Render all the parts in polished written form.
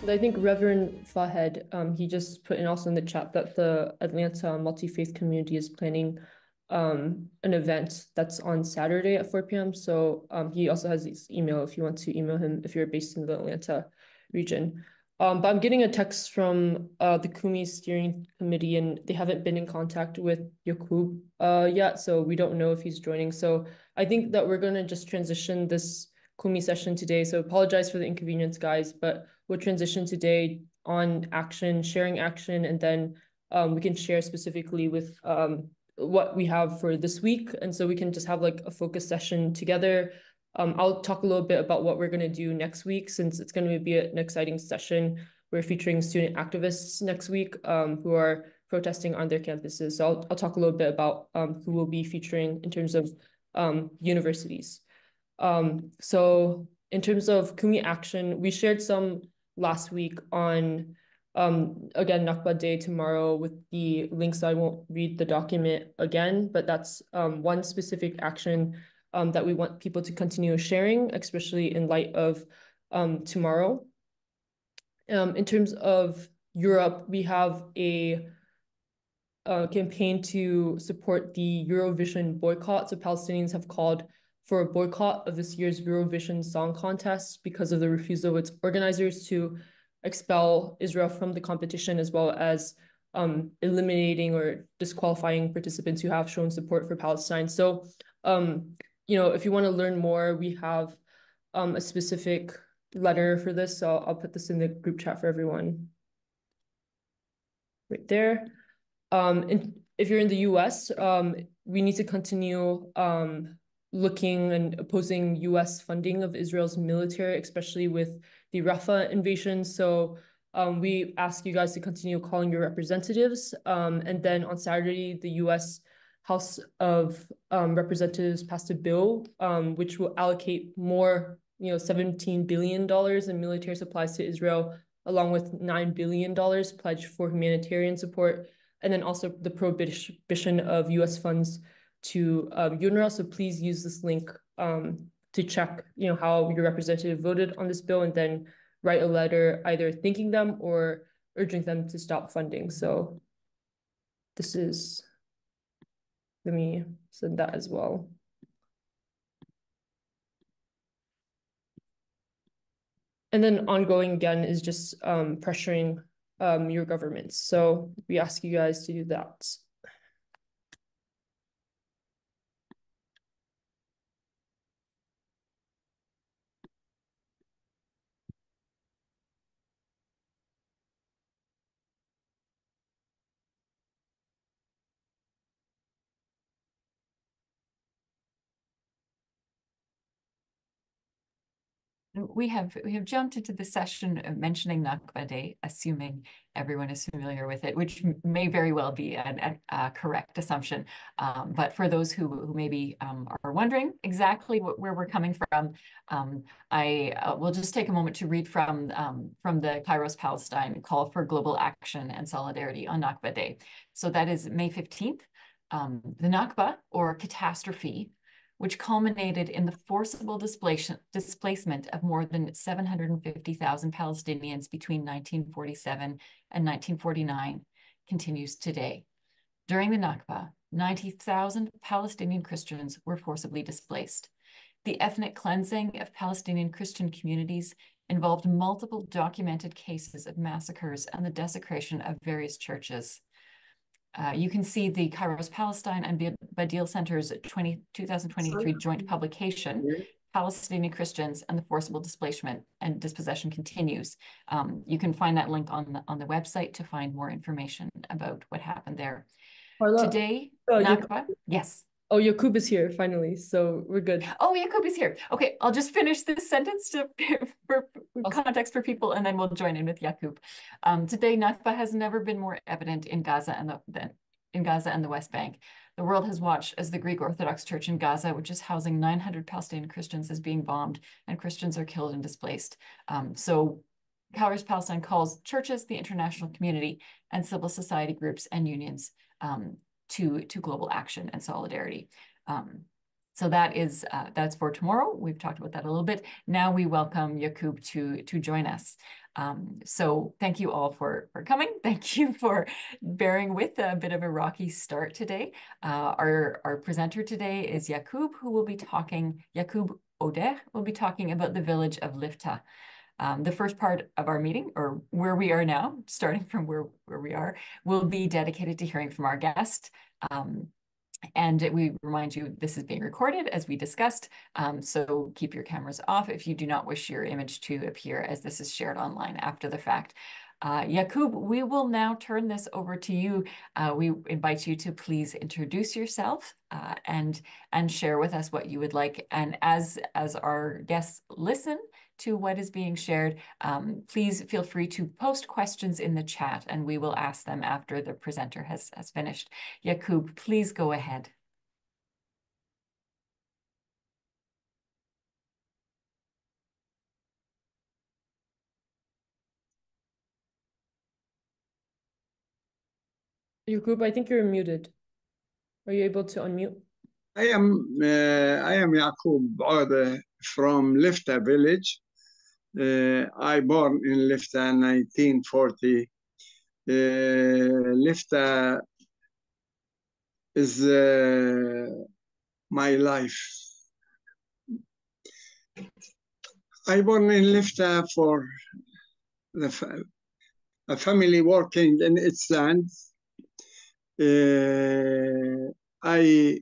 I think Reverend Fahed, he just put in also in the chat that the Atlanta Multi-Faith Community is planning an event that's on Saturday at 4 p.m. So he also has his email if you want to email him if you're based in the Atlanta region. But I'm getting a text from the Kumi Steering Committee, and they haven't been in contact with Yakub yet, so we don't know if he's joining. So I think that we're going to just transition this Kumi session today. So apologize for the inconvenience, guys, but we'll transition today on action, sharing action, and then we can share specifically with what we have for this week. And so we can just have like a focus session together. I'll talk a little bit about what we're going to do next week, since it's going to be an exciting session. We're featuring student activists next week who are protesting on their campuses. So I'll talk a little bit about who we'll be featuring in terms of universities. So in terms of Kumi Action, we shared some last week on, again, Nakba Day tomorrow with the links. I won't read the document again, but that's one specific action that we want people to continue sharing, especially in light of tomorrow. In terms of Europe, we have a campaign to support the Eurovision boycott. So Palestinians have called for a boycott of this year's Eurovision Song Contest because of the refusal of its organizers to expel Israel from the competition, as well as eliminating or disqualifying participants who have shown support for Palestine. So, if you want to learn more, we have a specific letter for this. So I'll put this in the group chat for everyone right there. And if you're in the US, we need to continue looking and opposing US funding of Israel's military, especially with the Rafah invasion. So we ask you guys to continue calling your representatives. And then on Saturday, the US House of Representatives passed a bill which will allocate more, $17 billion in military supplies to Israel, along with $9 billion pledged for humanitarian support, and then also the prohibition of US funds to UNRWA. So please use this link to check, how your representative voted on this bill, and then write a letter either thanking them or urging them to stop funding. So let me send that as well. And then ongoing again is just pressuring your governments. So we ask you guys to do that. We have jumped into the session mentioning Nakba Day, assuming everyone is familiar with it, which may very well be a correct assumption. But for those who maybe are wondering exactly where we're coming from, I will just take a moment to read from the Kairos Palestine call for global action and solidarity on Nakba Day. So that is May 15th. The Nakba, or catastrophe, which culminated in the forcible displacement of more than 750,000 Palestinians between 1947 and 1949, continues today. During the Nakba, 90,000 Palestinian Christians were forcibly displaced. The ethnic cleansing of Palestinian Christian communities involved multiple documented cases of massacres and the desecration of various churches. You can see the Kairos Palestine and Badil Center's 2023 joint publication, Palestinian Christians and the Forcible Displacement and Dispossession Continues. You can find that link on the website to find more information about what happened there. Carla, Today, Nakba, yes. Oh, Yakub is here finally, so we're good. Oh, Yakub is here. Okay, I'll just finish this sentence for context for people, and then we'll join in with Yakub. Today, Nakba has never been more evident in Gaza and the West Bank. The world has watched as the Greek Orthodox Church in Gaza, which is housing 900 Palestinian Christians, is being bombed, and Christians are killed and displaced. So Kairos Palestine calls churches, the international community, and civil society groups and unions to global action and solidarity. So that's for tomorrow. We've talked about that a little bit. Now we welcome Yaqub to join us. So thank you all for coming. Thank you for bearing with a bit of a rocky start today. Our presenter today is Yaqub, who will be talking, Yaqub Oder will be talking about the village of Lifta. The first part of our meeting, or where we are now, starting from where we are, will be dedicated to hearing from our guest. And we remind you, this is being recorded as we discussed, so keep your cameras off if you do not wish your image to appear, as this is shared online after the fact. Yaqub, we will now turn this over to you. We invite you to please introduce yourself and share with us what you would like. And as our guests listen to what is being shared, please feel free to post questions in the chat and we will ask them after the presenter has finished. Yaqub, please go ahead. Yaqub, I think you're muted. Are you able to unmute? I am Yaqub Oder from Lifta village. I born in Lifta in 1940. Lifta is my life. I born in Lifta for a family working in its land. I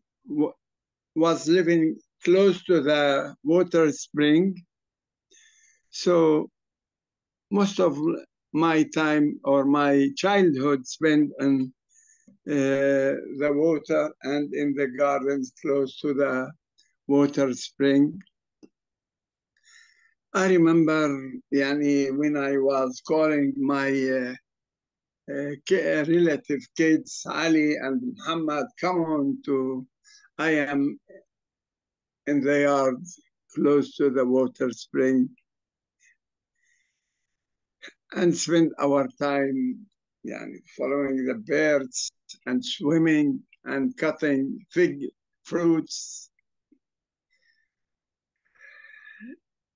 was living close to the water spring. So most of my time or my childhood spent in the water and in the gardens close to the water spring. I remember when I was calling my relative kids, Ali and Muhammad, come on I am in the yard close to the water spring, and spend our time following the birds and swimming and cutting fig fruits.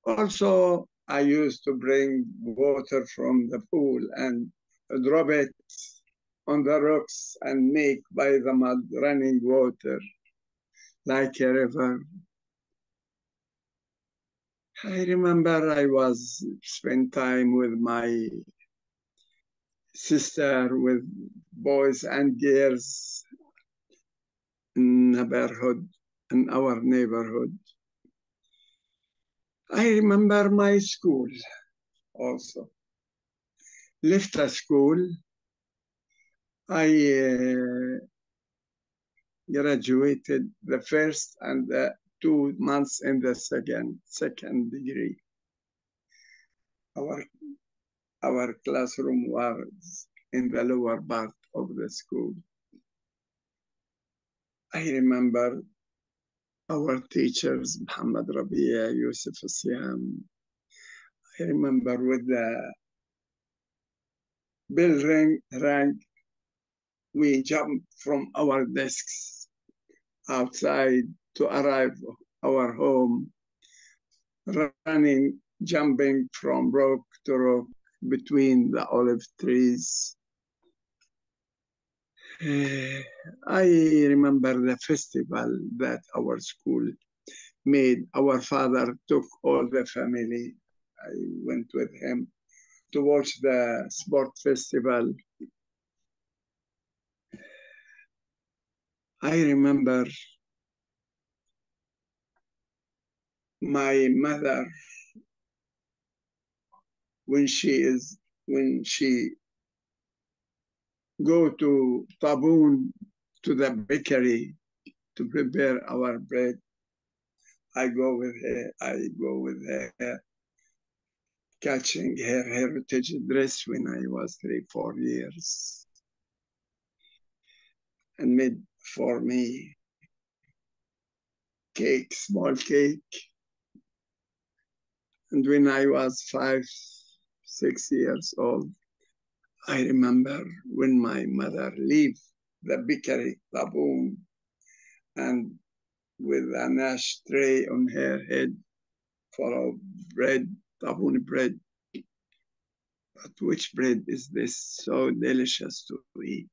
Also, I used to bring water from the pool and drop it on the rocks and make by the mud running water like a river. I remember I was spent time with my sister, with boys and girls in our neighborhood. I remember my school also. Lifta school. I graduated the first and 2 months in the second degree. Our classroom was in the lower part of the school. I remember our teachers, Muhammad Rabia, Yusuf Siam. I remember with the bell rang, we jumped from our desks outside to arrive our home, running, jumping from rock to rock between the olive trees. I remember the festival that our school made. Our father took all the family. I went with him to watch the sport festival. I remember my mother when she go to Taboon, to the bakery to prepare our bread. I go with her, catching her heritage dress when I was 3-4 years, and made for me small cake. And when I was 5-6 years old, I remember when my mother left the bakery, Taboon, and with an ashtray on her head full of bread, tabbouleh bread. But which bread is this so delicious to eat?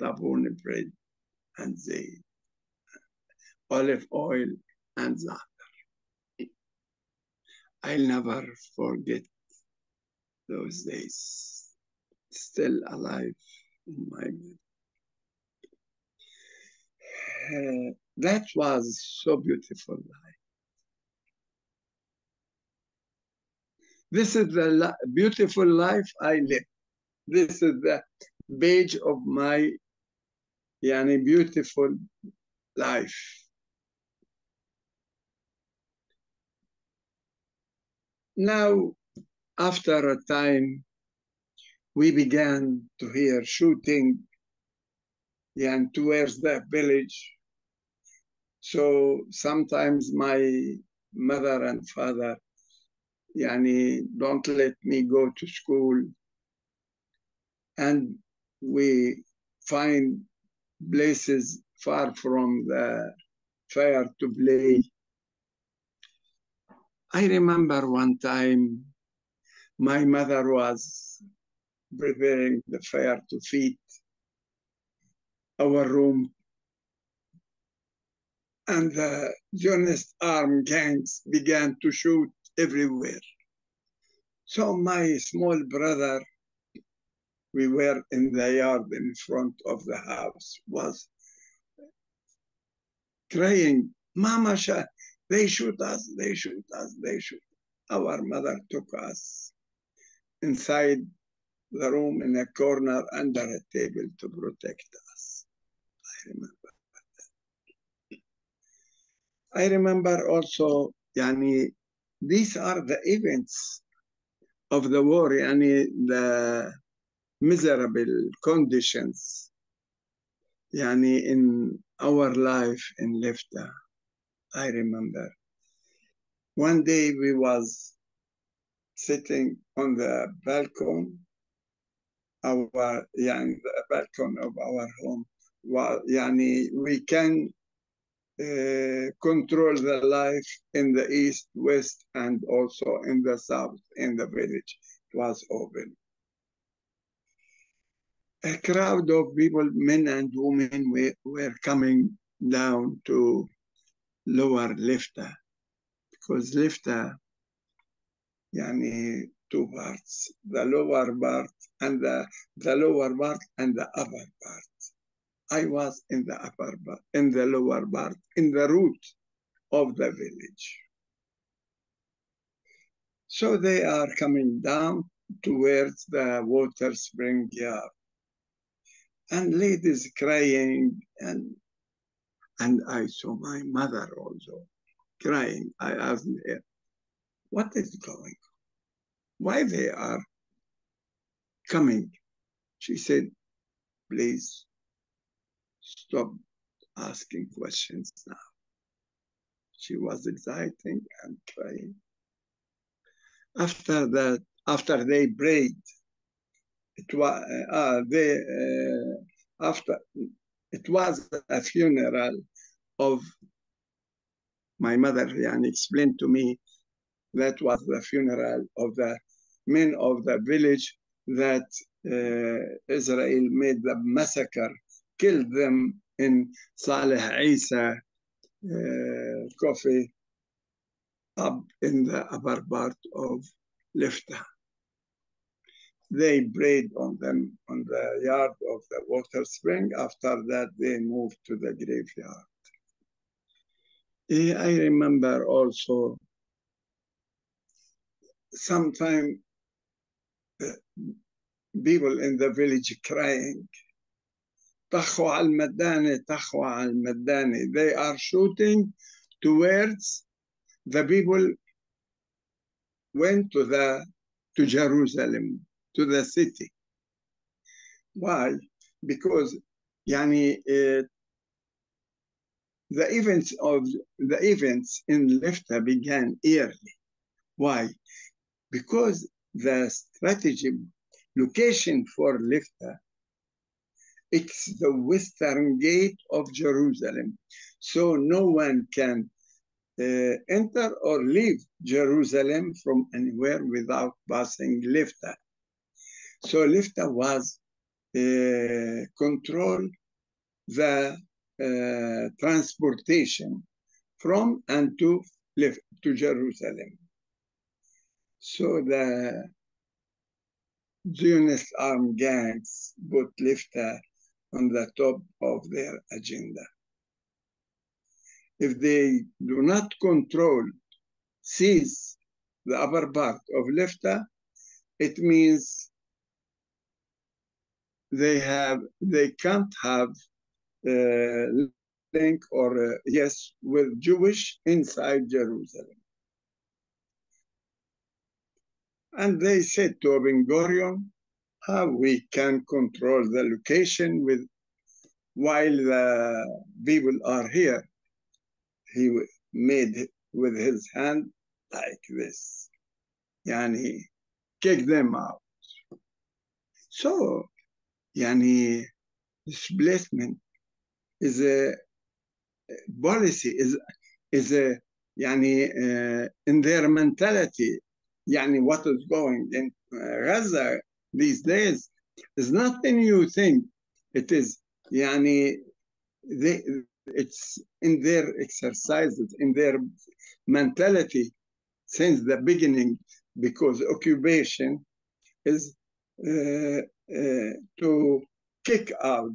Tabbouleh bread and zayt, olive oil and za'atar. I'll never forget those days. Still alive in my mind. That was so beautiful life. This is the beautiful life I live. This is the page of my beautiful life. Now, after a time, we began to hear shooting towards the village. So sometimes my mother and father don't let me go to school. And we find places far from the fire to play. I remember one time my mother was preparing the fire to feed our room, and the Zionist armed gangs began to shoot everywhere. So my small brother, we were in the yard in front of the house, was crying, Mama, they shoot us, they shoot us, they shoot. Our mother took us inside the room in a corner under a table to protect us. I remember that. I remember also, these are the events of the war, the miserable conditions in our life in Lifta. I remember one day we was sitting on the balcony, the balcony of our home. We can control the life in the east, west, and also in the south, in the village. It was open. A crowd of people, men and women, were coming down to lower Lifta, because Lifta, two parts, the lower part and the lower part and the upper part. I was in the upper part, in the lower part, in the root of the village. So they are coming down towards the water spring yard, and ladies crying, and I saw my mother also crying. I asked her, what is going on? Why they are coming? She said, please stop asking questions now. She was excited and crying. After that, after they prayed, it was a funeral of my mother. Explained to me that was the funeral of the men of the village that Israel made the massacre, killed them in Saleh Isa coffee up in the upper part of Lifta. They prayed on them on the yard of the water spring. After that, they moved to the graveyard. I remember also sometimes people in the village crying, Takhwa al-Madani, Takhwa al-Madani. They are shooting towards the people went to Jerusalem, to the city. Why? Because the events in Lifta began early. Why? Because the strategic location for Lifta It's the western gate of Jerusalem. So no one can enter or leave Jerusalem from anywhere without passing Lifta. So Lifta was control the transportation from and to Jerusalem. So the Zionist armed gangs put Lifta on the top of their agenda. If they do not control, seize the upper part of Lifta, it means they can't have link or yes with Jewish inside Jerusalem. And they said to Ben-Gurion, how we can control the location while the people are here. He made with his hand like this. Yani, kick them out. So, yani, displacement is a policy, is a, yani, in their mentality. Yani, what is going in Gaza these days is not a new thing. It is, yani, it's in their exercises, in their mentality since the beginning, because occupation is to kick out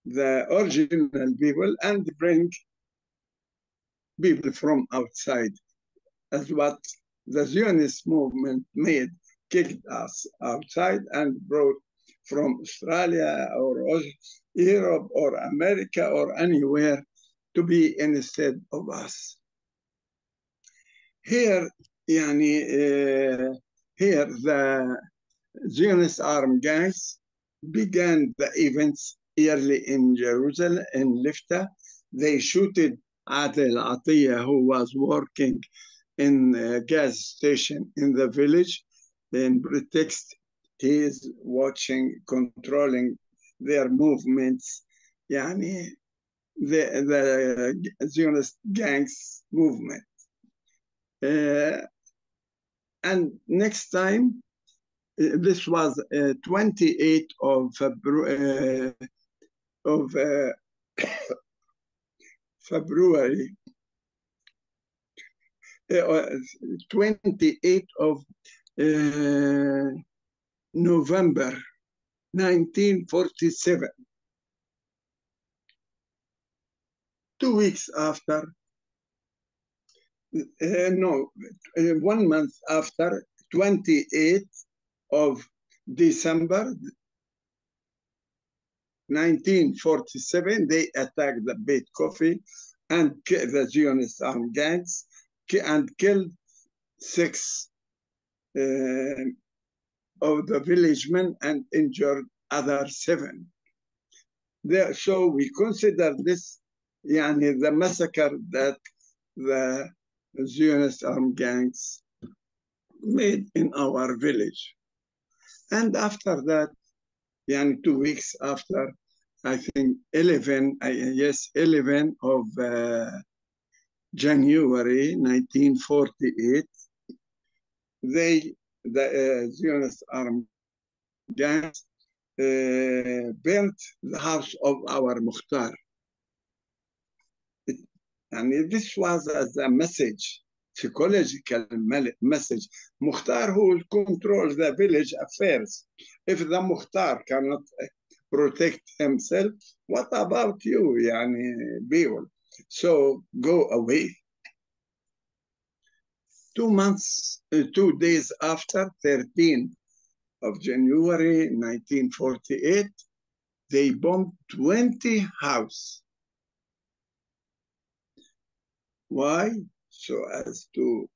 the original people and bring people from outside, as what the Zionist movement made, kicked us outside and brought from Australia or Europe or America or anywhere to be instead of us. Here, here the Zionist armed gangs began the events early in Jerusalem, in Lifta. They shooted Adel Atiyah, who was working in a gas station in the village. In pretext, he is watching, controlling their movements. Yani, the Zionist gangs movement. And next time, this was 28th of February, February, 28th of November 1947. 2 weeks after, 1 month after, 28th of December 1947, they attacked the Beit Coffee and the Zionist armed gangs and killed 6 of the villagemen and injured other 7. So we consider this the massacre that the Zionist armed gangs made in our village. And after that, 2 weeks after, I think 11 of January 1948, the Zionist armed gangs burnt the house of our Mukhtar. And this was as a message, psychological message. Mukhtar, who will control the village affairs. If the Mukhtar cannot protect himself, what about you, people? So go away. 2 days after, 13th of January 1948, they bombed 20 houses. Why? So as to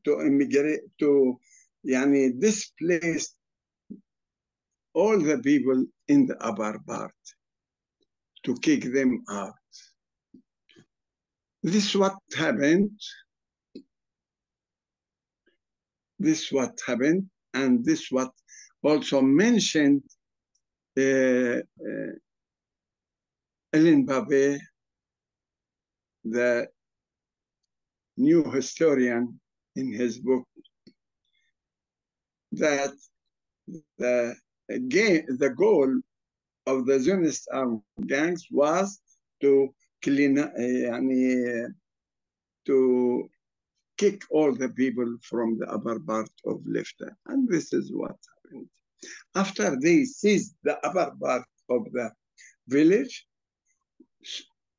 immigrate, to displace all the people in the upper part, to kick them out. This is what happened. This is what happened, and this is what also mentioned Ellen Babe, the new historian, in his book, that the goal of the Zionist armed gangs was to clean, to kick all the people from the upper part of Lifta. And this is what happened. After they seized the upper part of the village,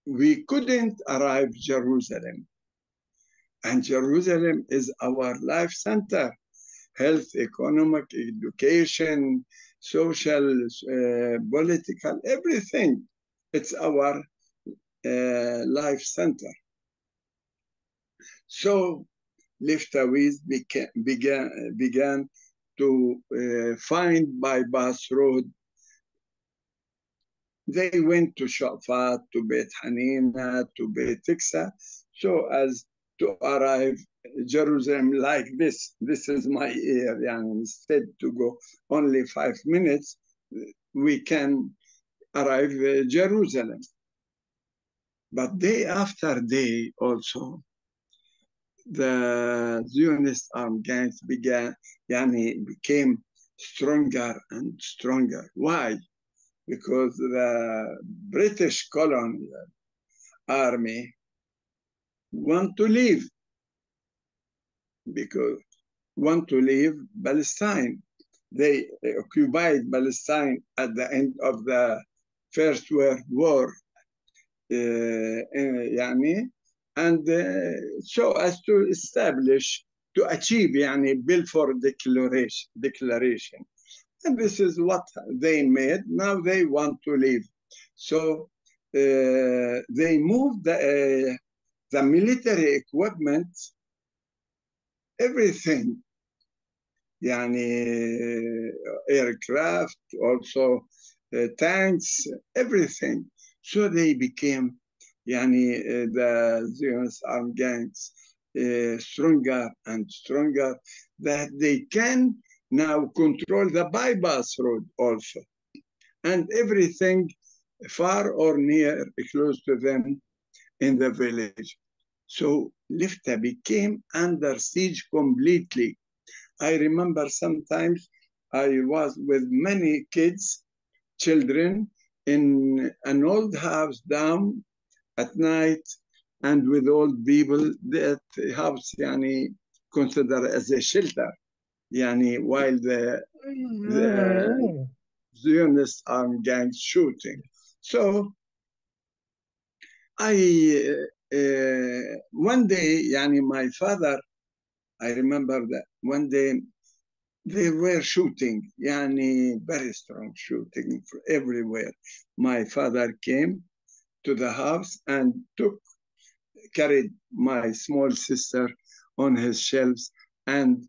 we couldn't arrive Jerusalem. And Jerusalem is our life center, health, economic, education, social, political, everything. It's our life center. So Liftawiz began to find bypass road. They went to Shafat, to Beit Hanina, to Beit Tiksa, so as to arrive Jerusalem like this. This is my area. Instead to go only 5 minutes, we can arrive Jerusalem. But day after day also, the Zionist armed gangs became stronger and stronger. Why? Because the British colonial army want to leave Palestine. They occupied Palestine at the end of the First World War, and so as to establish, to achieve Balfour Declaration. And this is what they made. Now they want to leave. So they moved the military equipment, everything, aircraft, also tanks, everything. So they became, the Zionist armed gangs, stronger and stronger, that they can now control the bypass road also, and everything far or near, close to them in the village. So Lifta became under siege completely. I remember sometimes I was with many children, in an old house down at night, and with old people. That house considered as a shelter, while the Zionist armed gangs shooting. So one day, my father, I remember that one day they were shooting, very strong shooting everywhere. My father came to the house and carried my small sister on his shelves, and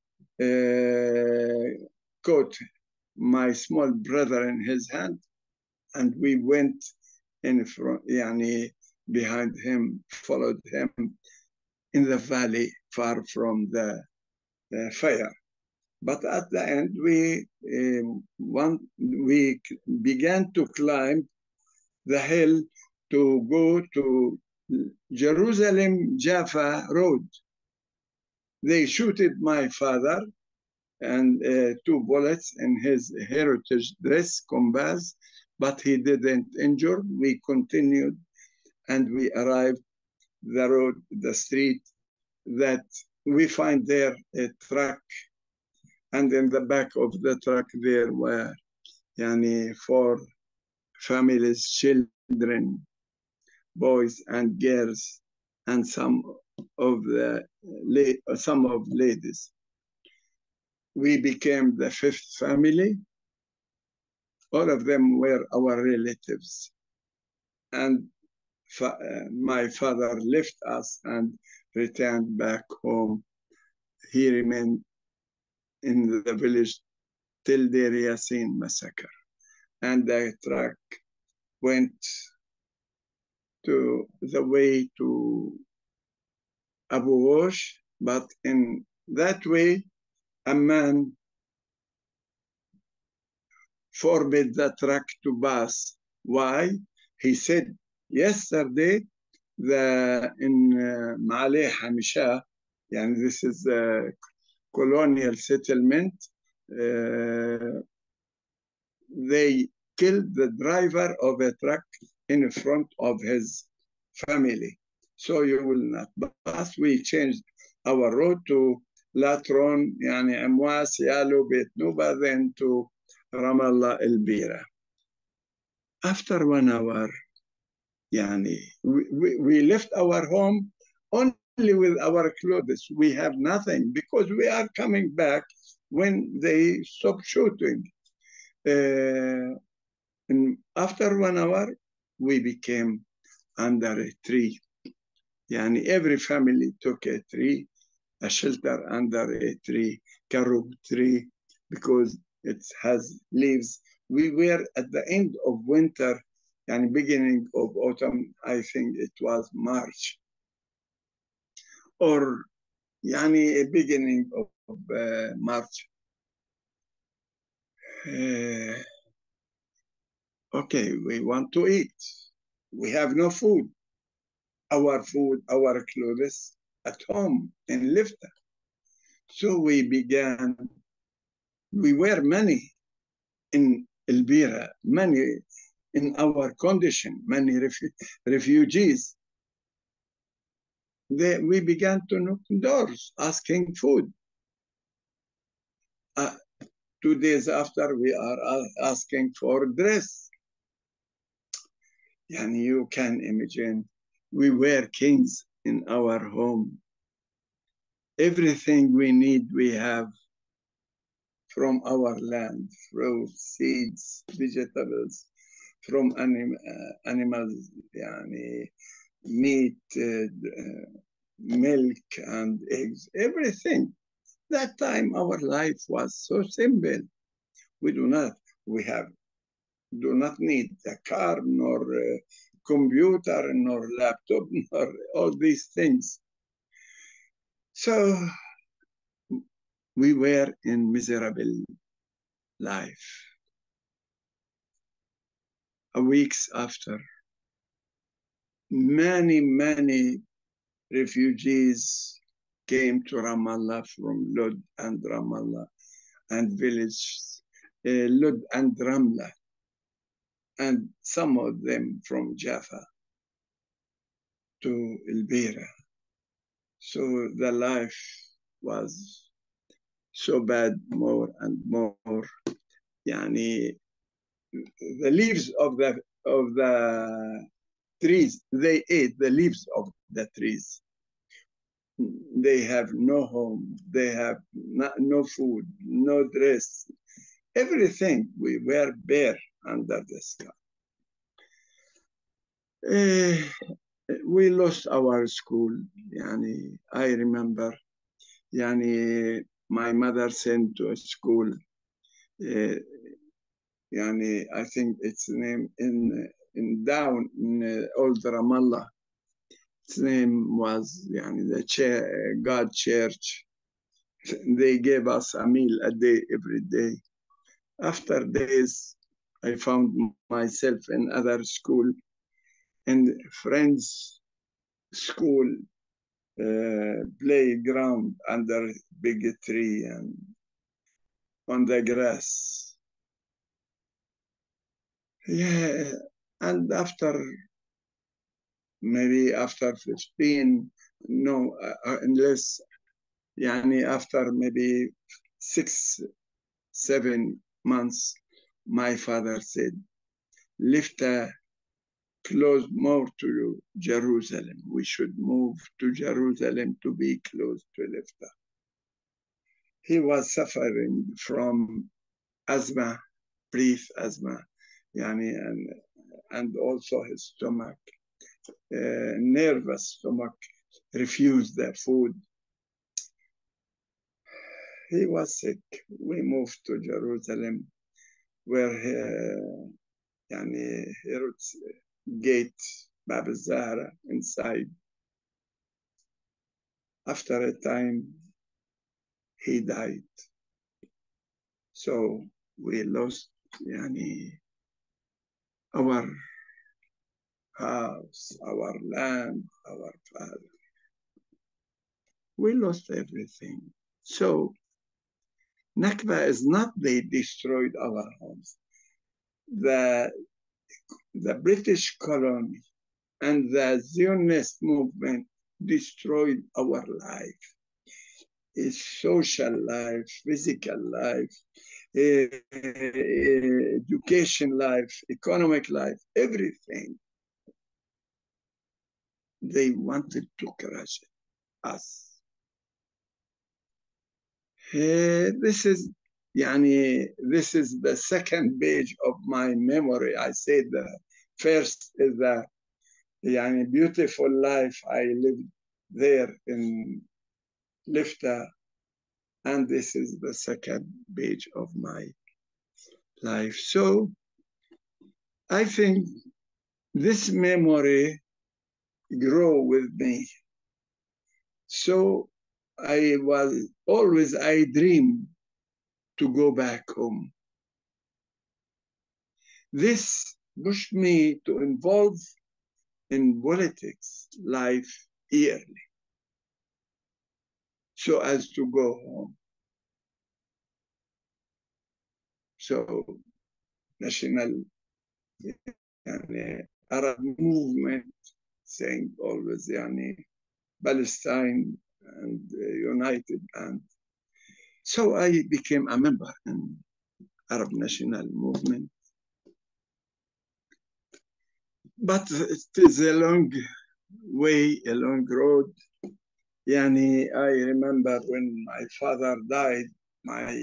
caught my small brother in his hand, and we went in front, behind him, followed him in the valley far from the fire. But at the end, we began to climb the hill to go to Jerusalem-Jaffa road. They shooted my father, and 2 bullets in his heritage dress, Kombaz, but he didn't injure. We continued, and we arrived the road, the street, that we find there a truck, and in the back of the truck there were 4 families, children, boys and girls, and some of ladies. We became the 5th family. All of them were our relatives. And my father left us and returned back home. He remained in the village till the Deir Yassin massacre. And the truck went to the way to Abu Ghosh, but in that way, a man forbid the truck to pass. Why? He said, yesterday, in Maleh Hamisha, and this is a colonial settlement, they killed the driver of a truck in front of his family. So you will not pass. We changed our road to Latron, يعني أمواس, Yalo, Beit Nuba, then to Ramallah El-Bira. After 1 hour, we left our home only with our clothes. We have nothing because we are coming back when they stopped shooting. And after 1 hour, we became under a tree. Every family took a tree, a shelter under a tree, carob tree, because it has leaves. We were at the end of winter, and beginning of autumn. I think it was March, or a beginning of March. Okay, we want to eat. We have no food. Our food, our clothes at home in Lifta. So we were many in El-Bira, many in our condition, many refugees. We began to knock doors, asking food. 2 days after, we are asking for dress. And you can imagine, we were kings in our home. Everything we need, we have from our land, fruits, seeds, vegetables, from animals, meat, milk and eggs, everything. That time our life was so simple. We do not need a car, nor a computer, nor laptop, nor all these things. So we were in miserable life. Weeks after, many refugees came to Ramallah from Lod and Ramallah and villages, Lod and Ramla, and some of them from Jaffa to El-Bira. So the life was so bad, more and more. The leaves of the trees, they ate the leaves of the trees. They have no home, they have no food, no dress, everything. We were bare under the sky. We lost our school. I remember, my mother sent to a school. I think its name in down in Old Ramallah. Its name was the God Church. They gave us a meal a day every day. After days, I found myself in other school, in friends' school, playground under big tree and on the grass. Yeah, and maybe after 15, no, unless, after maybe 6, 7 months, my father said, Lifta close more to Jerusalem. We should move to Jerusalem to be close to Lifta. He was suffering from asthma, breath asthma, and also his stomach, nervous stomach, refused the food. He was sick. We moved to Jerusalem, where Herod's gate, Bab al-Zahra, inside. After a time, he died. So we lost يعني our house, our land, our father. We lost everything. So Nakba is not they destroyed our homes. The British colony and the Zionist movement destroyed our life. It's social life, physical life, education life, economic life, everything. They wanted to crush us. This is the second page of my memory. I said the first is the beautiful life I lived there in Lifta, and this is the second page of my life. So I think this memory grew with me. So I dreamed to go back home. This pushed me to involve in politics life yearly, so as to go home. So national Arab movement saying always Palestine and united, and so I became a member in Arab National Movement. But it is a long way, a long road. I remember when my father died, my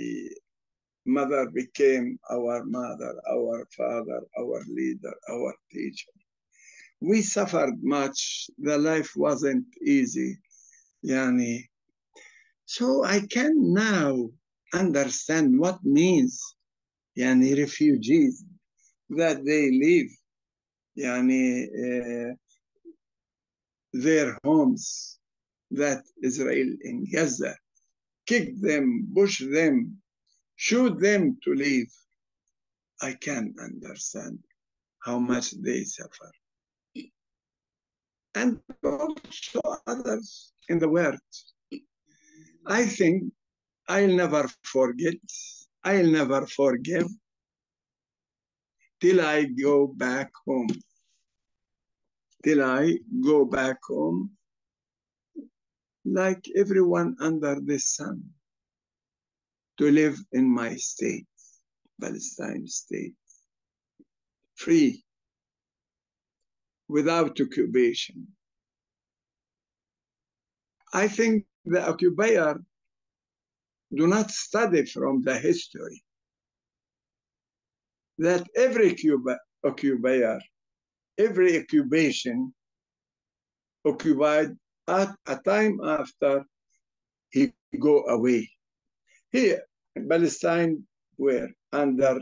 mother became our mother, our father, our leader, our teacher. We suffered much. The life wasn't easy. So I can now understand what means refugees, that they leave their homes, that Israel in Gaza kick them, push them, shoot them to leave. I can understand how much they suffer. And also others in the world. I think I'll never forget, I'll never forgive till I go back home. Till I go back home like everyone under the sun, to live in my state, Palestine state, free, without occupation. I think the occupier do not study from the history that every occupier, every occupation occupied at a time after he go away. Here in Palestine were under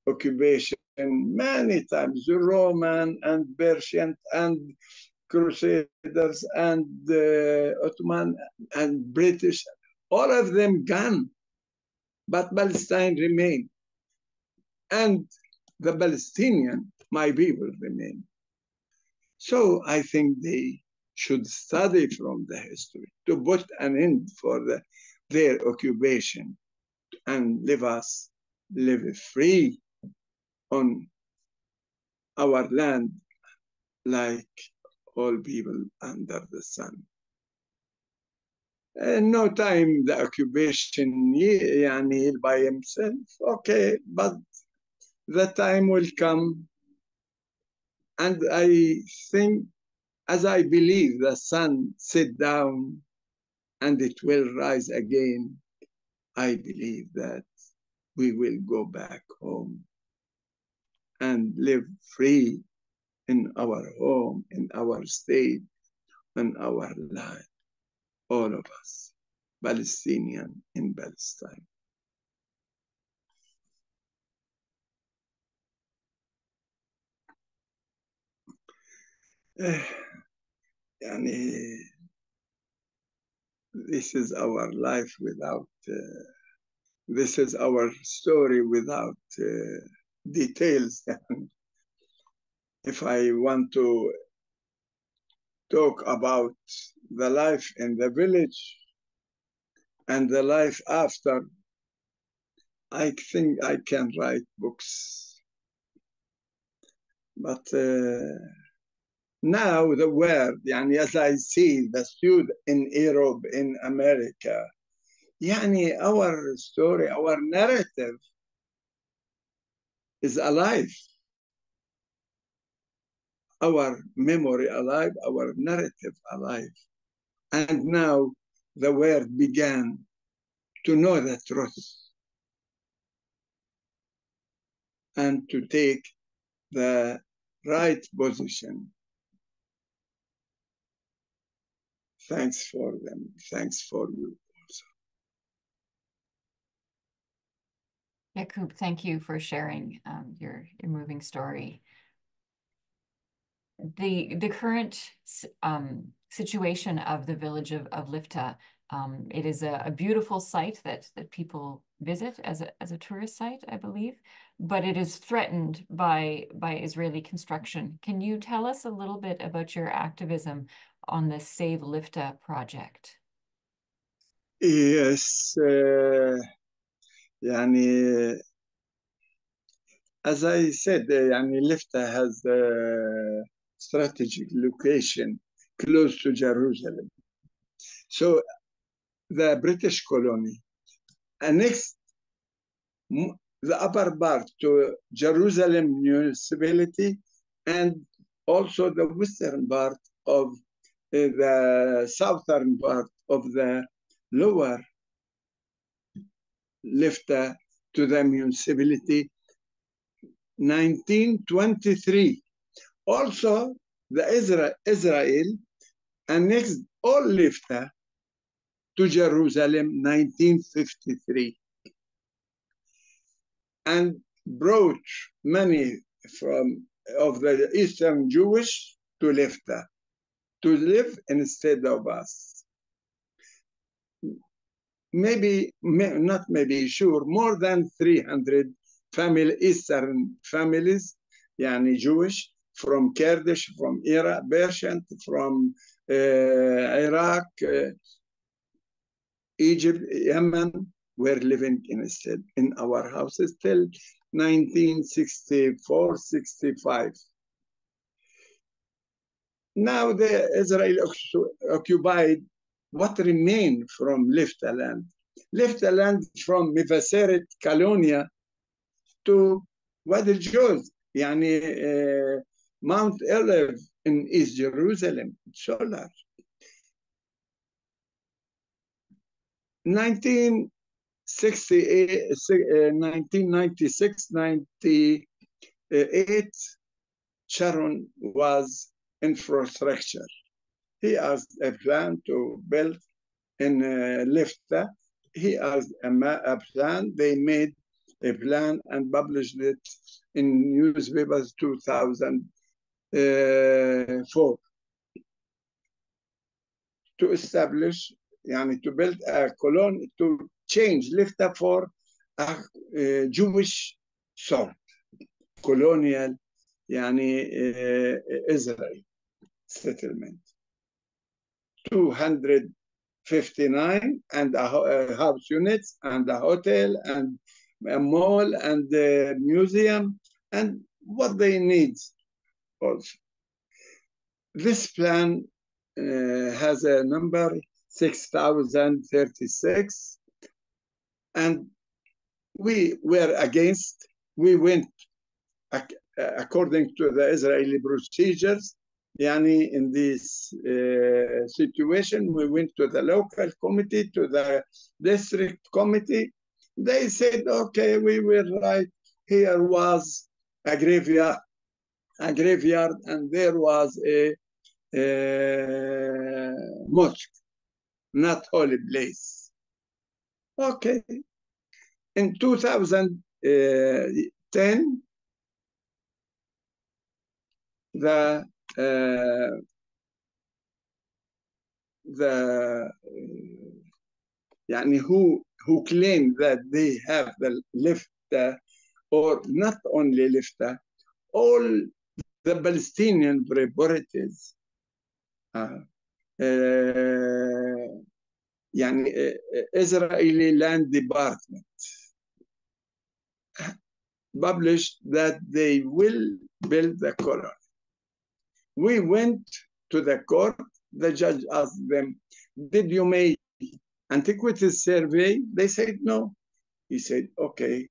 occupation many times, the Roman and Persian and Crusaders and Ottoman and British, all of them gone, but Palestine remained. And the Palestinian, my people, remain. So I think they should study from the history to put an end for their occupation and live free on our land like all people under the sun. No time the occupation by himself, okay, but the time will come, and I think, as I believe the sun sit down and it will rise again, I believe that we will go back home and live free in our home, in our state, in our land, all of us, Palestinian in Palestine. This is our life without, this is our story without details. If I want to talk about the life in the village and the life after, I think I can write books. But now the world, as I see the student in Europe, in America, our story, our narrative is alive. Our memory alive, our narrative alive. And now the world began to know the truth and to take the right position. Thanks for them. Thanks for you also. Yaqub, thank you for sharing your moving story. The current situation of the village of Lifta, it is a beautiful site that people visit as a tourist site, I believe, but it is threatened by Israeli construction. Can you tell us a little bit about your activism on the Save Lifta project? Yes, as I said, Lifta has a strategic location close to Jerusalem. So the British colony annexed the upper part to Jerusalem municipality and also the western part of the southern part of the lower Lifta to the municipality 1923. Also, the Israel annexed all Lifta to Jerusalem 1953 and brought many of the Eastern Jewish to Lifta to live instead of us. More than 300 Eastern families, Jewish, from Kurdish, from Iraq, Persian, from Iraq, Egypt, Yemen, were living instead in our houses till 1964-65. Now the Israel occupied what remained from Lifta land. Lifta land from Mevaseret, Calonia, to Wadi al-Juz, Mount Olive in East Jerusalem, so large. 1996, 98, Sharon was infrastructure. He asked a plan to build in Lifta. He asked a plan. They made a plan and published it in newspapers 2004 to establish, to build a colony, to change Lifta for a Jewish sort, colonial, Israel settlement. 259 and house units and a hotel and a mall and a museum and what they need also. This plan has a number 6036 and we were against. We went according to the Israeli procedures. In this situation, we went to the local committee, to the district committee. They said, okay, we were right. Here was a graveyard, and there was a mosque, not holy place. Okay. In 2010, who claim that they have the Lifta or not only Lifta, all the Palestinian properties يعني Israeli Land Department published that they will build the colony. We went to the court. The judge asked them, did you make antiquities survey? They said no. He said, okay,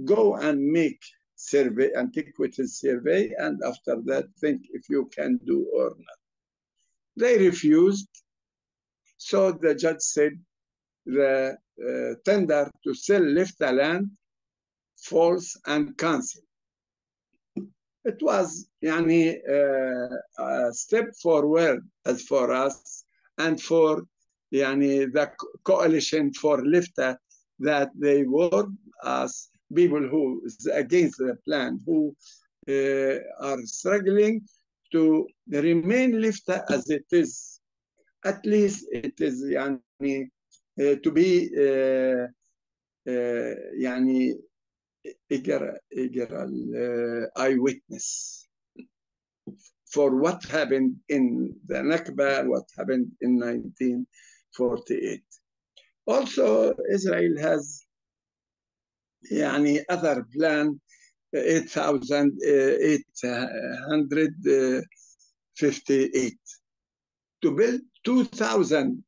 go and make survey, antiquities survey, and after that, think if you can do or not. They refused. So the judge said the tender to sell Lifta land false and cancelled. It was a step forward as for us and for the coalition for Lifta, that they were as people who is against the plan, who are struggling to remain Lifta as it is. At least it is to be eyewitness for what happened in the Nakba, what happened in 1948. Also, Israel has other plan, 8,858, to build 2,000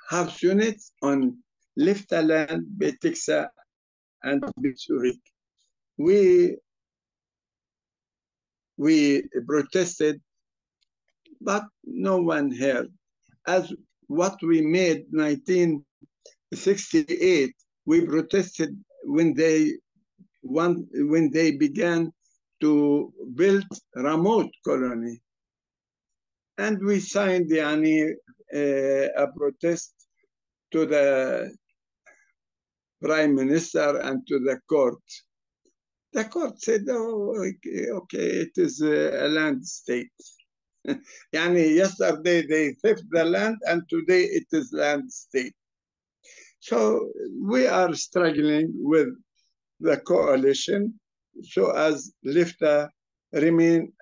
house units on Lifta land, Betiksa, and Bitsurik. We protested, but no one heard. As what we made 1968, we protested when they began to build Ramot colony. And we signed a protest to the Prime Minister and to the court. The court said, oh, okay, it is a land state. Yesterday they theft the land and today it is land state. So we are struggling with the coalition so as Lifta remain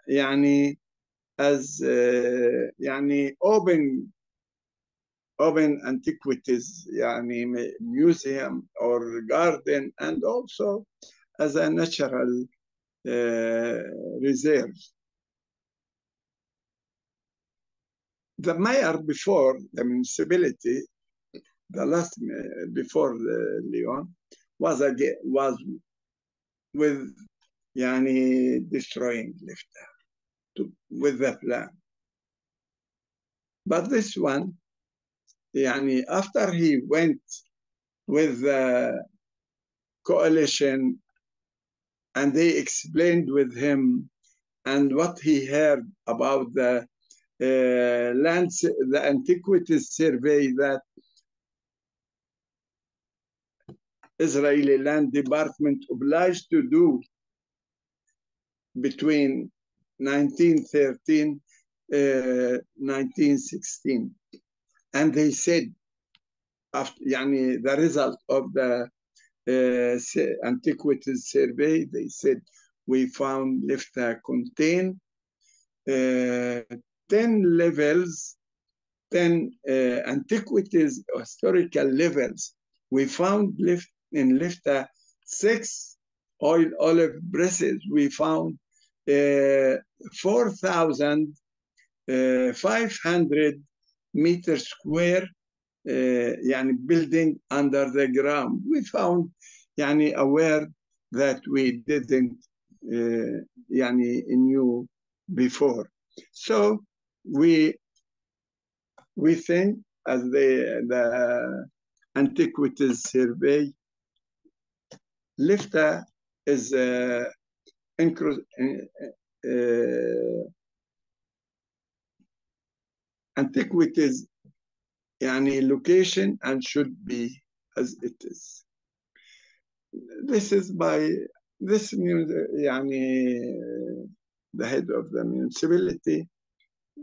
as open antiquities, museum or garden, and also as a natural reserve. The mayor before the municipality, the last before Leon, was with destroying Lifta with the plan. But this one, after he went with the coalition and they explained with him and what he heard about the the antiquities survey that Israeli Land Department obliged to do between 1913 1916. And they said, after, the result of the antiquities survey, they said, we found Lifta contain 10 levels, 10 antiquities, historical levels. We found in Lifta 6 olive presses. We found 4,500 meters square building under the ground. We found a word that we didn't knew before. So we think as the antiquities survey, Lifta is antiquities location and should be as it is. This is by this the head of the municipality.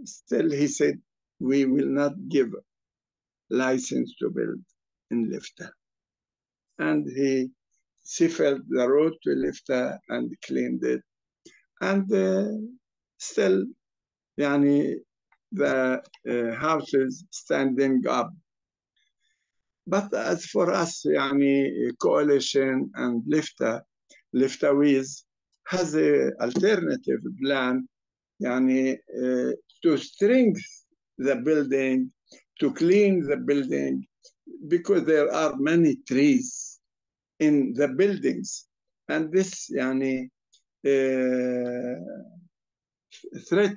Still, he said, we will not give license to build in Lifta. And he she filled the road to Lifta and cleaned it. And still, يعني, the houses standing up. But as for us, يعني, coalition and Liftawiz has an alternative plan, يعني, to strengthen the building, to clean the building, because there are many trees in the buildings. And this, يعني, threat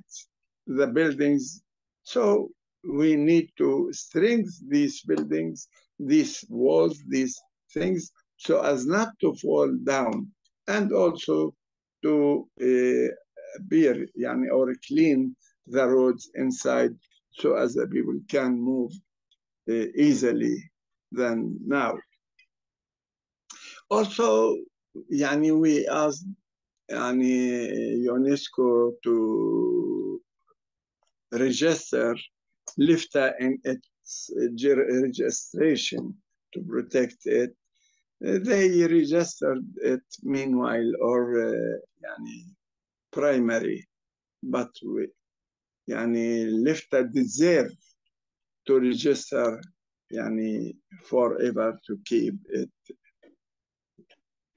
the buildings. So we need to strengthen these buildings, these walls, these things, so as not to fall down, and also to bear, يعني, or clean the roads inside, so as the people can move easily than now. Also, يعني, we asked, يعني, UNESCO to register Lifta in its registration to protect it. They registered it meanwhile, or يعني, primary, but we, يعني, Lifta deserve to register, يعني, forever, to keep it,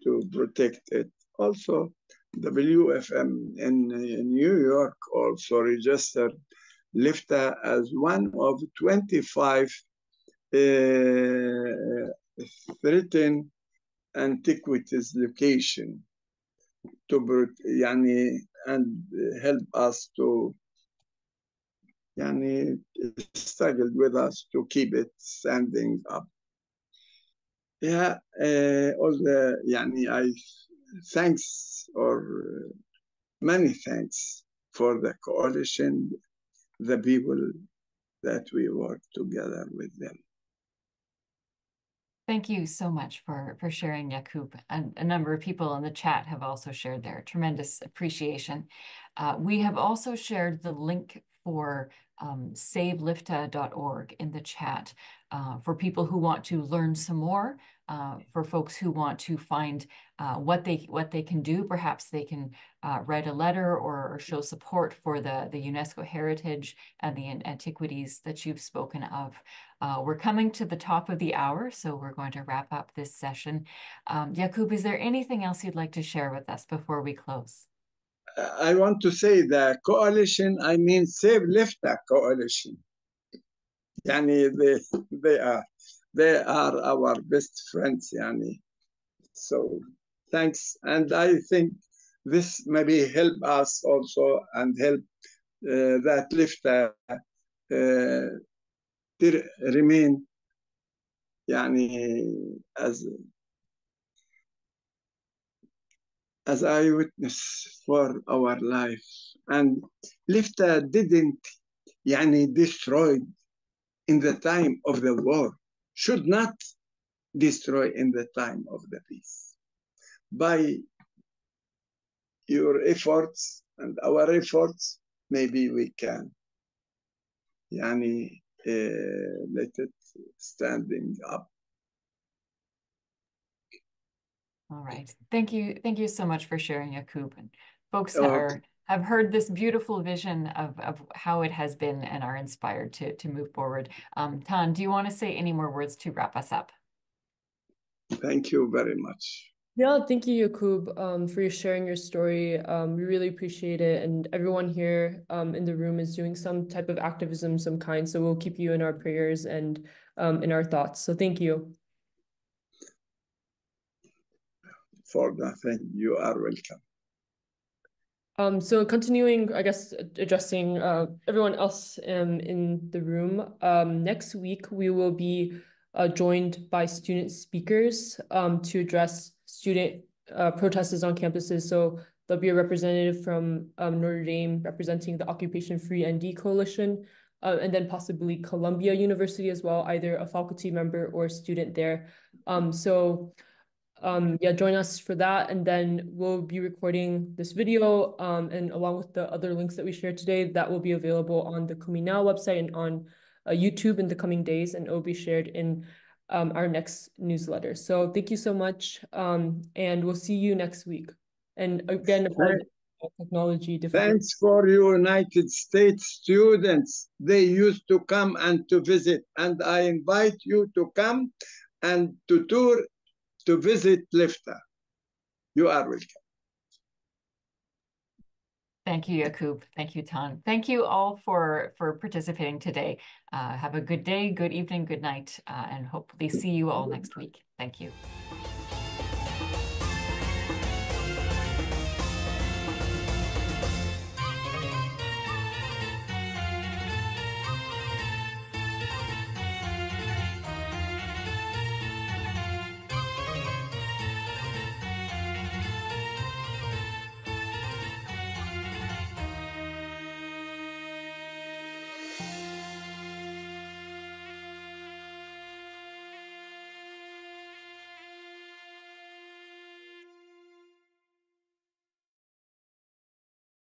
to protect it. Also, WFM in New York also registered Lifta as one of 25 threatened antiquities location to, يعني, and help us to, يعني, struggle with us to keep it standing up. Yeah, all the, يعني, I thanks, or many thanks for the coalition, the people that we work together with them. Thank you so much for sharing, Yaqub. And a number of people in the chat have also shared their tremendous appreciation. We have also shared the link for savelifta.org in the chat for people who want to learn some more, for folks who want to find what they can do. Perhaps they can write a letter or show support for the UNESCO heritage and the antiquities that you've spoken of. We're coming to the top of the hour, so we're going to wrap up this session. Yaqub, is there anything else you'd like to share with us before we close? I want to say the coalition, I mean Save Lifta coalition. Yani they are our best friends, yani. So thanks, and I think this maybe help us also and help that Lifta remain, yani, as I witness for our life. And Lifta didn't, yani, destroyed in the time of the war, should not destroy in the time of the peace. By your efforts and our efforts, maybe we can, yani, let it standing up. All right. Thank you so much for sharing, Yaqub. And folks that have heard this beautiful vision of how it has been and are inspired to move forward. Tan, do you want to say any more words to wrap us up? Thank you very much. Yeah, thank you, Yaqub, for sharing your story. We really appreciate it. And everyone here in the room is doing some type of activism, some kind. So we'll keep you in our prayers and in our thoughts. So thank you. For nothing, you are welcome. So continuing, I guess, addressing everyone else in the room, next week we will be joined by student speakers to address student protesters on campuses. So there'll be a representative from Notre Dame representing the Occupation Free ND Coalition, and then possibly Columbia University as well, either a faculty member or a student there. Yeah, join us for that, and then we'll be recording this video and along with the other links that we shared today, that will be available on the Kumi Now website and on YouTube in the coming days, and it will be shared in our next newsletter. So thank you so much, and we'll see you next week. And again, apologies for technology difficulties. Thanks for United States students. They used to come and to visit, and I invite you to come and to tour, to visit Lifta. You are welcome. Thank you, Yaqub. Thank you, Tan. Thank you all for participating today. Have a good day, good evening, good night, and hopefully see you all next week. Thank you.